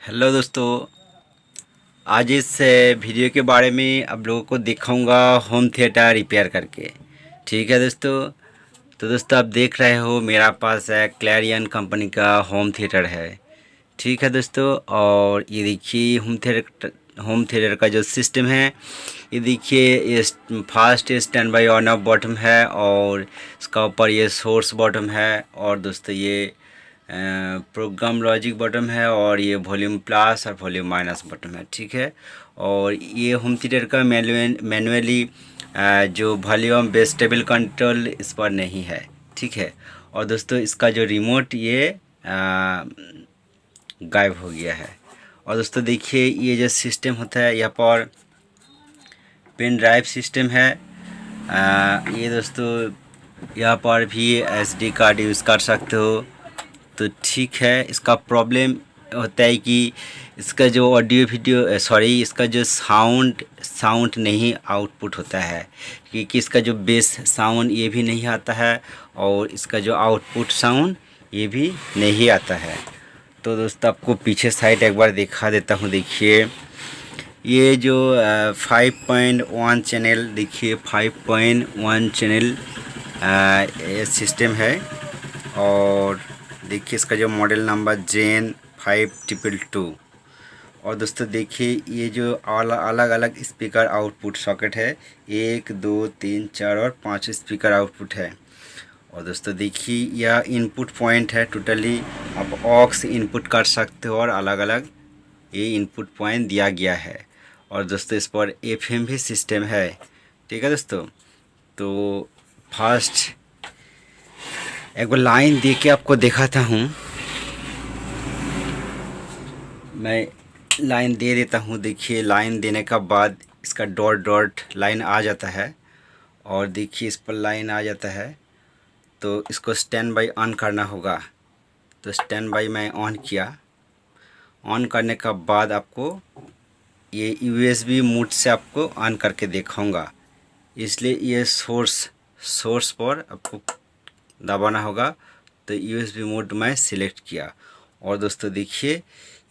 Hello दोस्तों। आज इस वीडियो के बारे में आप लोगों को दिखाऊंगा होम थिएटर रिपेयर करके। ठीक है दोस्तों। तो दोस्तों आप देख रहे हो मेरा पास है क्लैरियन कंपनी का होम थिएटर है। ठीक है दोस्तों। और ये देखिए होम थिएटर का जो सिस्टम है, ये देखिए ये fast stand by on off bottom है और इसका ऊपर ये सोर्स बॉटम है। और दोस्तों ये प्रोग्राम लॉजिक बटन है और ये वॉल्यूम प्लस और वॉल्यूम माइनस बटन है। ठीक है। और ये होम थिएटर का मैनुअली जो वॉल्यूम बेस टेबल कंट्रोल इस पर नहीं है। ठीक है। और दोस्तों इसका जो रिमोट ये गायब हो गया है। और दोस्तों देखिए ये जो सिस्टम होता है यहाँ पर पेन ड्राइव सिस्टम है। ये दोस्तों यहाँ पर भी एसडी कार्ड यूज़ कर सकते हो। तो ठीक है। इसका प्रॉब्लम होता है कि इसका जो ऑडियो वीडियो इसका जो साउंड नहीं आउटपुट होता है, क्योंकि इसका जो बेस साउंड ये भी नहीं आता है और इसका जो आउटपुट साउंड ये भी नहीं आता है। तो दोस्तों आपको पीछे साइड एक बार दिखा देता हूँ। देखिए ये जो 5.1 चैनल, देखिए 5.1 चैनल सिस्टम है। और देखिए इसका जो मॉडल नंबर जेन 5222। और दोस्तों देखिए ये जो अलग अलग स्पीकर आउटपुट सॉकेट है, 1 2 3 4 और 5 स्पीकर आउटपुट है। और दोस्तों देखिए यह इनपुट पॉइंट है। टोटली आप ऑक्स इनपुट कर सकते हो और अलग अलग ये इनपुट पॉइंट दिया गया है। और दोस्तों इस पर एफएम भी सिस्टम है। ठीक है दोस्तों। तो फर्स्ट एक बार लाइन दे के आपको दिखाता हूँ। मैं लाइन दे देता हूँ। देखिए लाइन देने का बाद इसका डॉट डॉट लाइन आ जाता है और देखिए इस पर लाइन आ जाता है। तो इसको स्टैंड बाई ऑन करना होगा। तो स्टैंड बाई मैं ऑन किया। ऑन करने का बाद आपको ये यूएसबी मोड से आपको ऑन करके दिखाऊंगा, इसलिए ये सोर्स पर आपको दबाना होगा। तो यूएसबी मोड मैं सिलेक्ट किया और दोस्तों देखिए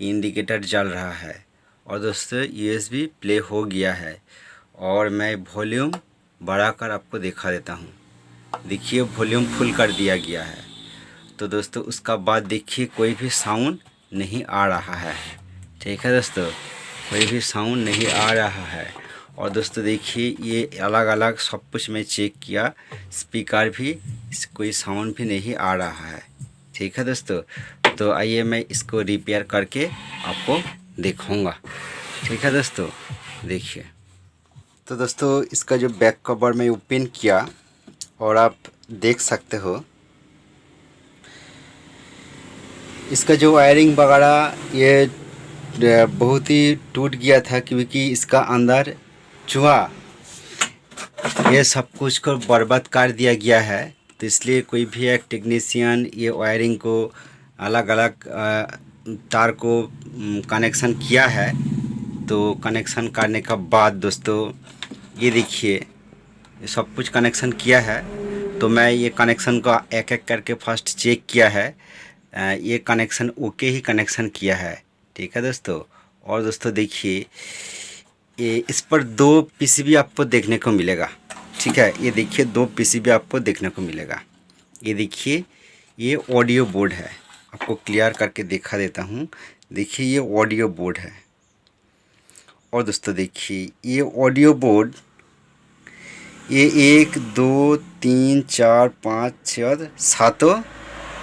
इंडिकेटर जल रहा है। और दोस्तों यूएसबी प्ले हो गया है और मैं वॉल्यूम बढ़ाकर आपको दिखा देता हूँ। देखिए वॉल्यूम फुल कर दिया गया है। तो दोस्तों उसका बाद देखिए कोई भी साउंड नहीं आ रहा है। ठीक है दोस्तों, कोई भी साउंड नहीं आ रहा है। और दोस्तों देखिए ये अलग अलग सब कुछ मैं चेक किया, स्पीकर भी कोई साउंड भी नहीं आ रहा है। ठीक है दोस्तों। तो आइए मैं इसको रिपेयर करके आपको दिखाऊंगा। ठीक है दोस्तों, देखिए। तो दोस्तों इसका जो बैक कवर मैं ओपन किया और आप देख सकते हो इसका जो वायरिंग वगैरह ये बहुत ही टूट गया था, क्योंकि इसका अंदर चूहा ये सब कुछ को बर्बाद कर दिया गया है। तो इसलिए कोई भी एक टेक्नीशियन ये वायरिंग को अलग अलग तार को कनेक्शन किया है। तो कनेक्शन करने का बाद दोस्तों ये देखिए ये सब कुछ कनेक्शन किया है। तो मैं ये कनेक्शन को एक एक करके फर्स्ट चेक किया है। ये कनेक्शन ओके ही कनेक्शन किया है। ठीक है दोस्तों। और दोस्तों देखिए ये इस पर 2 पीसीबी आपको देखने को मिलेगा। ठीक है, ये देखिए 2 पीसीबी आपको देखने को मिलेगा। ये देखिए ये ऑडियो बोर्ड है, आपको क्लियर करके दिखा देता हूँ। देखिए ये ऑडियो बोर्ड है। और दोस्तों देखिए ये ऑडियो बोर्ड ये 1 2 3 4 5 6 7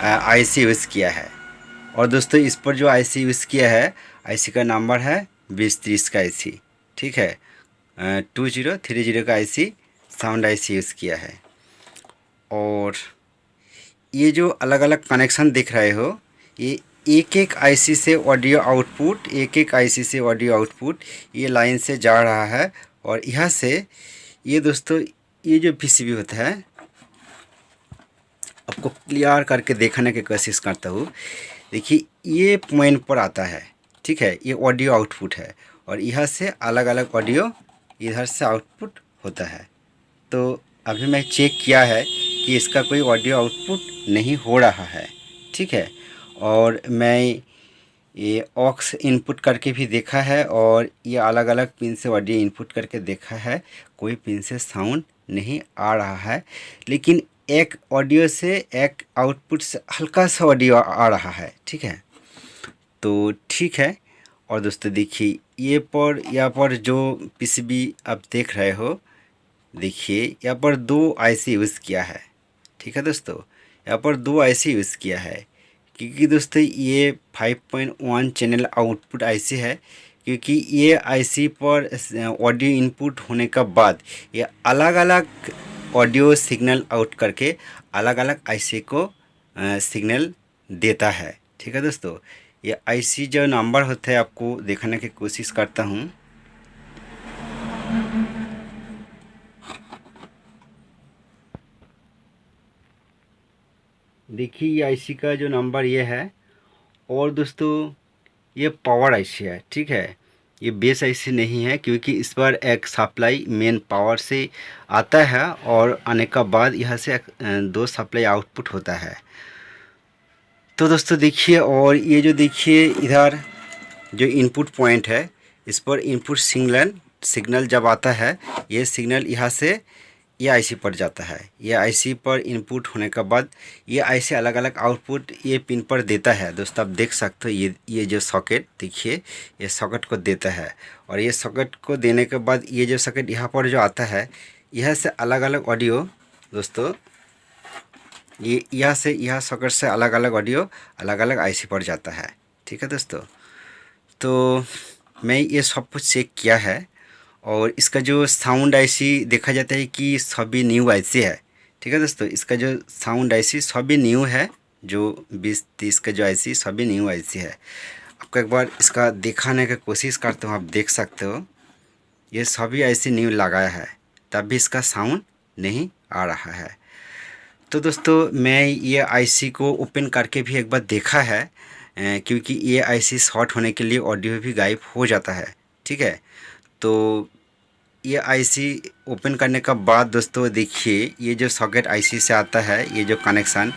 आईसी यूज़ किया है। और दोस्तों इस पर जो आईसी यूज़ किया है, आईसी का नंबर है 2030 का आईसी। ठीक है, 2030 का आईसी साउंड आईसी यूज़ किया है। और ये जो अलग अलग कनेक्शन दिख रहे हो, ये एक एक आईसी से ऑडियो आउटपुट, एक एक आईसी से ऑडियो आउटपुट ये लाइन से जा रहा है। और यहाँ से ये दोस्तों ये जो पीसीबी होता है आपको क्लियर करके दिखाने की कोशिश करता हूँ। देखिए ये पॉइंट पर आता है। ठीक है, ये ऑडियो आउटपुट है और यहाँ से अलग अलग ऑडियो इधर से आउटपुट होता है। तो अभी मैं चेक किया है कि इसका कोई ऑडियो आउटपुट नहीं हो रहा है। ठीक है। और मैं ये ऑक्स इनपुट करके भी देखा है और ये अलग अलग पिन से ऑडियो इनपुट करके देखा है, कोई पिन से साउंड नहीं आ रहा है। लेकिन एक ऑडियो से एक आउटपुट से हल्का सा ऑडियो आ रहा है, ठीक है। तो ठीक है। और दोस्तों देखिए यहाँ पर जो पीसीबी आप देख रहे हो, देखिए यहाँ पर 2 आईसी यूज़ किया है, ठीक है दोस्तों। यहाँ पर 2 आईसी यूज़ किया है क्योंकि दोस्तों ये 5.1 चैनल आउटपुट आईसी है, क्योंकि ये आईसी पर ऑडियो इनपुट होने का बाद ये अलग अलग ऑडियो सिग्नल आउट करके अलग अलग आईसी को सिग्नल देता है, ठीक है दोस्तों। ये आईसी जो नंबर होता है आपको दिखाने की कोशिश करता हूँ। देखिए ये आईसी का जो नंबर ये है। और दोस्तों ये पावर आईसी है, ठीक है। ये बेस आईसी नहीं है क्योंकि इस पर एक सप्लाई मेन पावर से आता है और आने का बाद यहाँ से 2 सप्लाई आउटपुट होता है। तो दोस्तों देखिए, और ये जो देखिए इधर जो इनपुट पॉइंट है, इस पर इनपुट सिग्नल जब आता है, ये सिग्नल यहाँ से ये आईसी पर जाता है। ये आईसी पर इनपुट होने के बाद ये आईसी अलग अलग आउटपुट ये पिन पर देता है। दोस्तों आप देख सकते हो ये जो सॉकेट देखिए, ये सॉकेट को देता है। और ये सॉकेट को देने के बाद ये जो सॉकेट यहाँ पर जो आता है, यह से अलग अलग ऑडियो दोस्तों, ये यह सॉकेट से अलग अलग ऑडियो अलग अलग आईसी पर जाता है, ठीक है दोस्तों। तो मैं ये सब कुछ चेक किया है और इसका जो साउंड आईसी देखा जाता है कि सभी न्यू आईसी है, ठीक है दोस्तों। इसका जो साउंड आईसी सभी न्यू है, जो 20-30 का जो आईसी सभी न्यू आईसी है। आपको एक बार इसका दिखाने की कोशिश करता हूँ। आप देख सकते हो ये सभी आईसी न्यू लगाया है, तब भी इसका साउंड नहीं आ रहा है। तो दोस्तों मैं ये आईसी को ओपन करके भी एक बार देखा है, क्योंकि ये आईसी शॉर्ट होने के लिए ऑडियो भी गायब हो जाता है, ठीक है। तो ये आईसी ओपन करने का बाद दोस्तों देखिए, ये जो सॉकेट आईसी से आता है, ये जो कनेक्शन,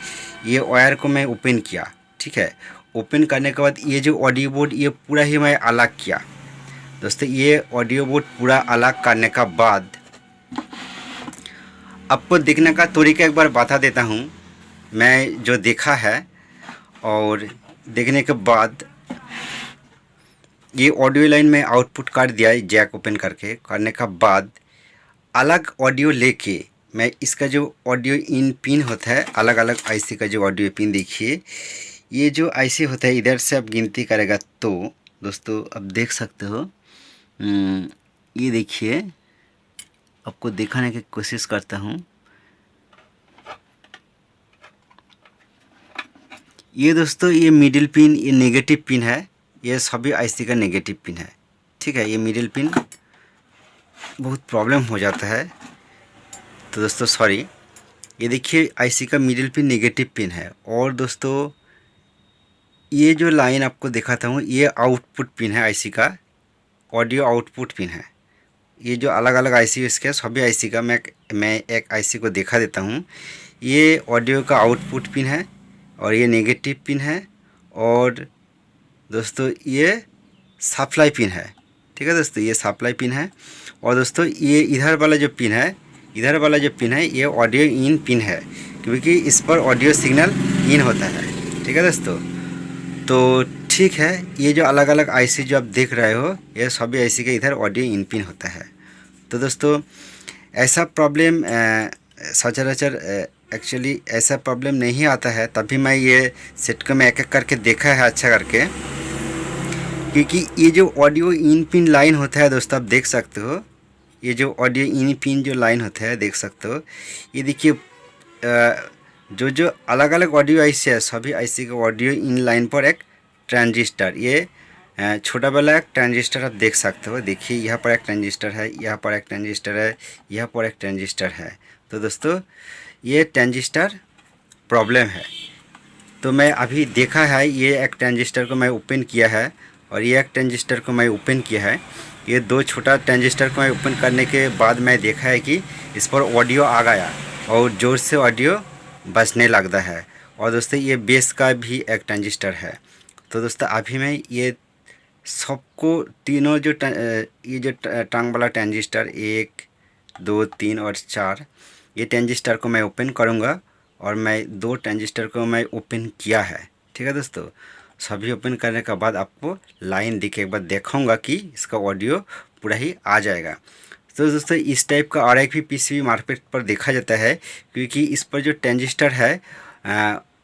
ये वायर को मैं ओपन किया, ठीक है। ओपन करने के बाद ये जो ऑडियो बोर्ड ये पूरा ही मैं अलग किया दोस्तों। ये ऑडियो बोर्ड पूरा अलग करने का बाद आपको देखने का तरीका एक बार बता देता हूँ मैं जो देखा है। और देखने के बाद ये ऑडियो लाइन में आउटपुट कर दिया है, जैक ओपन करने का बाद अलग ऑडियो लेके मैं इसका जो ऑडियो इन पिन होता है, अलग अलग आईसी का जो ऑडियो पिन देखिए, ये जो आईसी होता है इधर से आप गिनती करेगा तो दोस्तों आप देख सकते हो। ये देखिए, आपको दिखाने की कोशिश करता हूँ। ये दोस्तों ये मिडिल पिन, ये नेगेटिव पिन है, ये सभी आईसी का नेगेटिव पिन है, ठीक है। ये मिडिल पिन बहुत प्रॉब्लम हो जाता है, तो दोस्तों सॉरी। ये देखिए आईसी का मिडिल पिन नेगेटिव पिन है। और दोस्तों ये जो लाइन आपको दिखाता हूँ, ये आउटपुट पिन है आईसी का, ऑडियो आउटपुट पिन है। ये जो अलग अलग आईसी इसके सभी आईसी का मैं एक आईसी को दिखा देता हूँ। ये ऑडियो का आउटपुट पिन है और ये नेगेटिव पिन है। और दोस्तों ये सप्लाई पिन है, ठीक है दोस्तों, ये सप्लाई पिन है। और दोस्तों ये इधर वाला जो पिन है, ये ऑडियो इन पिन है, क्योंकि इस पर ऑडियो सिग्नल इन होता है, ठीक है दोस्तों। तो ठीक है, ये जो अलग अलग आईसी जो आप देख रहे हो, ये सभी आईसी के इधर ऑडियो इन पिन होता है। तो दोस्तों ऐसा प्रॉब्लम सचराचर एक्चुअली ऐसा प्रॉब्लम नहीं आता है, तभी मैं ये सेट को मैं एक एक करके देखा है अच्छा करके। क्योंकि ये जो ऑडियो इन पिन लाइन होता है दोस्तों, आप देख सकते हो, ये जो ऑडियो इन पिन जो लाइन होता है देख सकते हो। ये देखिए जो अलग अलग ऑडियो आईसी है, सभी आईसी के ऑडियो इन लाइन पर एक ट्रांजिस्टर, ये छोटा वाला एक ट्रांजिस्टर आप देख सकते हो। देखिए यहाँ पर एक ट्रांजिस्टर है, यहाँ पर एक ट्रांजिस्टर है, यहाँ पर एक ट्रांजिस्टर है। तो दोस्तों ये ट्रांजिस्टर प्रॉब्लम है। तो मैं अभी देखा है, ये एक ट्रांजिस्टर को मैं ओपन किया है और ये एक ट्रांजिस्टर को मैं ओपन किया है। ये 2 छोटा ट्रांजिस्टर को मैं ओपन करने के बाद मैं देखा है कि इस पर ऑडियो आ गया और ज़ोर से ऑडियो बजने लगता है। और दोस्तों ये बेस का भी एक ट्रांजिस्टर है। तो दोस्तों अभी मैं ये सबको तीनों जो ये जो टांग वाला ट्रांजिस्टर 1 2 3 और 4 ये ट्रांजिस्टर को मैं ओपन करूँगा और मैं 2 ट्रांजिस्टर को मैं ओपन किया है। ठीक है दोस्तों, सभी ओपन करने के बाद आपको लाइन दिखे एक बार दिखाऊँगा कि इसका ऑडियो पूरा ही आ जाएगा। तो दोस्तों इस टाइप का और एक भी पीसीबी मार्केट पर देखा जाता है, क्योंकि इस पर जो ट्रांजिस्टर है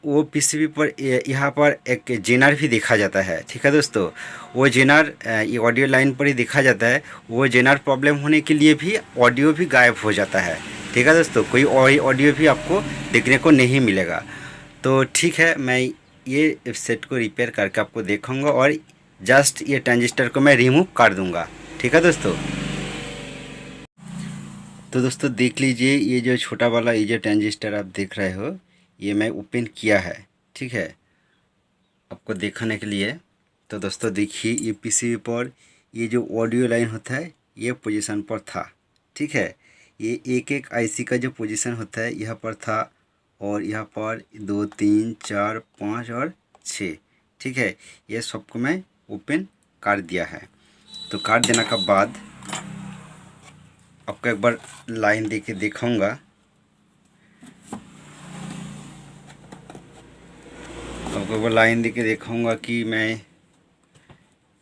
वो पीसीबी पर यहाँ पर एक जेनर भी देखा जाता है। ठीक है दोस्तों, वो जेनर ये ऑडियो लाइन पर ही देखा जाता है। वो जेनर प्रॉब्लम होने के लिए भी ऑडियो भी गायब हो जाता है। ठीक है दोस्तों, कोई ऑडियो भी आपको देखने को नहीं मिलेगा। तो ठीक है, मैं ये सेट को रिपेयर करके आपको दिखाऊंगा और जस्ट ये ट्रांजिस्टर को मैं रिमूव कर दूंगा। ठीक है दोस्तों, तो दोस्तों देख लीजिए ये जो छोटा वाला ये जो ट्रांजिस्टर आप देख रहे हो ये मैं ओपन किया है। ठीक है, आपको दिखाने के लिए। तो दोस्तों देखिए ये पीसीबी पर ये जो ऑडियो लाइन होता है ये पोजीशन पर था। ठीक है, ये एक एक आईसी का जो पोजीशन होता है यहाँ पर था और यहाँ पर 2 3 4 5 और 6। ठीक है, ये सबको मैं ओपन कर दिया है। तो कर देने के बाद आपको एक बार लाइन दे के दिखाऊँगा। आपको एक बार लाइन दे के दिखाऊँगा कि मैं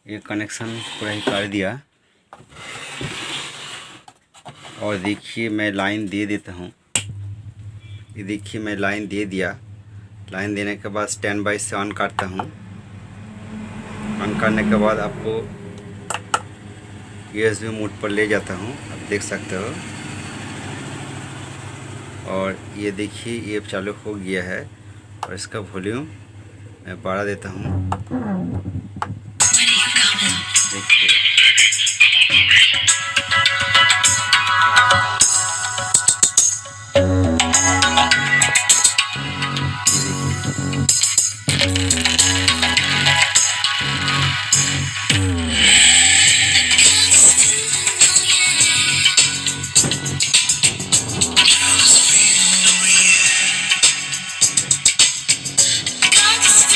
ये कनेक्शन पूरा ही कर दिया। और देखिए मैं लाइन दे देता हूँ। ये देखिए मैं लाइन दे दिया। लाइन देने के बाद स्टैंड बाई से ऑन करता हूँ। ऑन करने के बाद आपको यूएसबी मोड पर ले जाता हूँ, आप देख सकते हो। और ये देखिए ये चालू हो गया है और इसका वॉल्यूम मैं बढ़ा देता हूँ। देखिए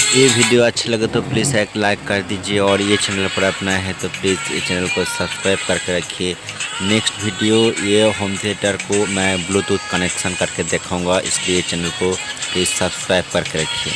ये वीडियो अच्छा लगे तो प्लीज़ एक लाइक कर दीजिए और ये चैनल पर अपना है तो प्लीज़ ये चैनल को सब्सक्राइब करके रखिए। नेक्स्ट वीडियो ये होम थिएटर को मैं ब्लूटूथ कनेक्शन करके दिखाऊंगा, इसलिए चैनल को प्लीज़ सब्सक्राइब करके रखिए।